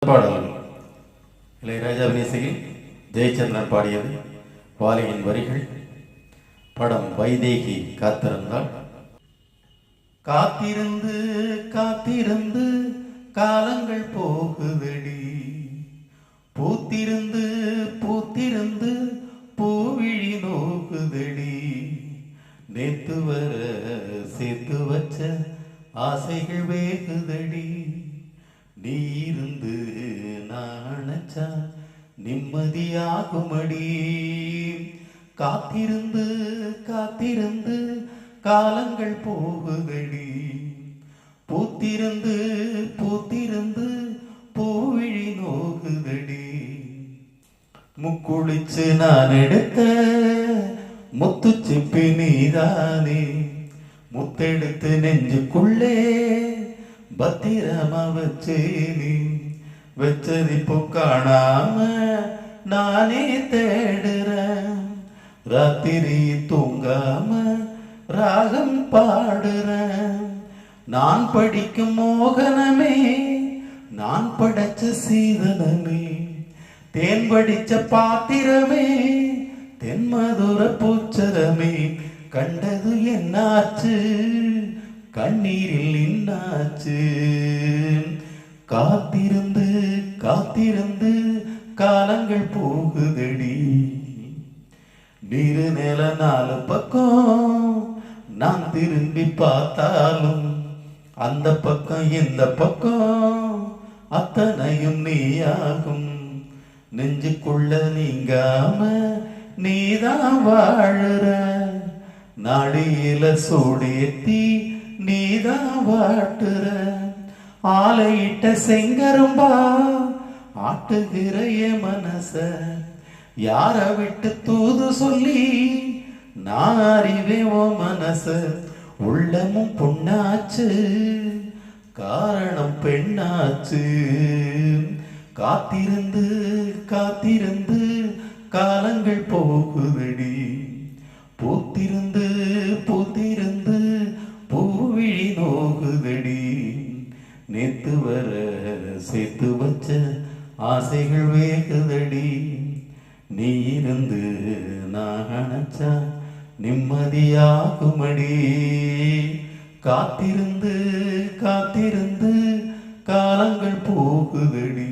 பாடல் இளையராஜாவின் இசையில் ஜெயச்சந்திரன் பாடியது. வாலியின் வரிகள். படம் வைதேகி காத்திருந்தாள். காத்திருந்து காத்திருந்து காலங்கள் போகுதடி, பூத்திருந்து பூத்திருந்து பூவிழி நோக்குதடி, நேத்து வர சேர்த்து வச்ச ஆசைகள் வேகுதடி, நீ இருந்து நாணச்சா நிம்மதியாகுமடி, காத்திருந்து காத்திருந்து காலங்கள் போகுதடி, பூத்திருந்து பூத்திருந்து பூவிழி நோகுதடி, முக்குளிச்சு நான் எடுத்த முத்துச்சிப்பி நீதானே, முத்தெடுத்து நெஞ்சுக்குள்ளே பத்திரமா வச்சேனே, வச்சது இப்போ காணாம நானே தேடுறேன், ராத்திரி தூங்காம ராகம் பாடுறேன், நான் படிக்கும் மோகனமே நான் படைச்ச சீதனமே, தேன் படிச்ச பாத்திரமே தென்மதுர பூச்சரமே, கண்டது என்னாச்சு கண்ணீரில் இன்னாச்சு, காத்திருந்து காத்திருந்து காலங்கள் போகுதடி, நீரு நில நாலு பக்கம் நான் திரும்பி பார்த்தாலும் அந்த பக்கம் இந்த பக்கம் அத்தனையும் நீயாகும், நெஞ்சுக்குள்ள நீங்காம நீதான் வாழுற, நாடியில சூடேத்தி நீதான் வாட்டுற, ஆலையிட்ட செங்கரும்பா ஆட்டுகிற என் மனச, யார விட்டு தூது சொல்லி நான் அறிவேன் ஓ மனச, உள்ளமும் பொண்ணாச்சு காரணம் பெண்ணாச்சு, காத்திருந்து காத்திருந்து காலங்கள் போகுதடி, பூத்திருந்து பூத்திருந்து பூவிழி நோகுதடி, நேத்து வர சேர்த்து வச்ச ஆசைகள் வேகுதடி, நீ இருந்து நான் நினைச்சா நிம்மதியாகுமடி, காத்திருந்து காத்திருந்து காலங்கள் போகுதடி.